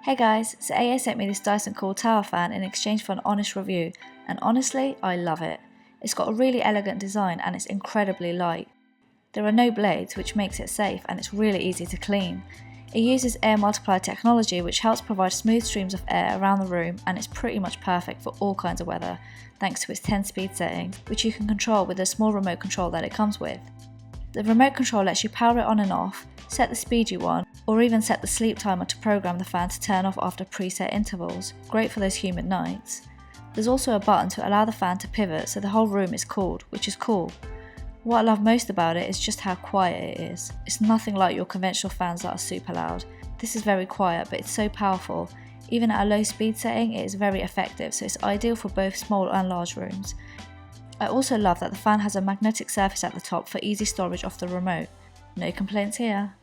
Hey guys, so AA sent me this Dyson Cool Tower fan in exchange for an honest review, and honestly, I love it. It's got a really elegant design and it's incredibly light. There are no blades, which makes it safe, and it's really easy to clean. It uses air multiplier technology, which helps provide smooth streams of air around the room, and it's pretty much perfect for all kinds of weather, thanks to its 10-speed settings, which you can control with a small remote control that it comes with. The remote control lets you power it on and off, set the speed you want, or even set the sleep timer to program the fan to turn off after preset intervals, great for those humid nights. There's also a button to allow the fan to pivot so the whole room is cooled, which is cool. What I love most about it is just how quiet it is. It's nothing like your conventional fans that are super loud. This is very quiet, but it's so powerful. Even at a low speed setting, it is very effective, so it's ideal for both small and large rooms. I also love that the fan has a magnetic surface at the top for easy storage off the remote. No complaints here.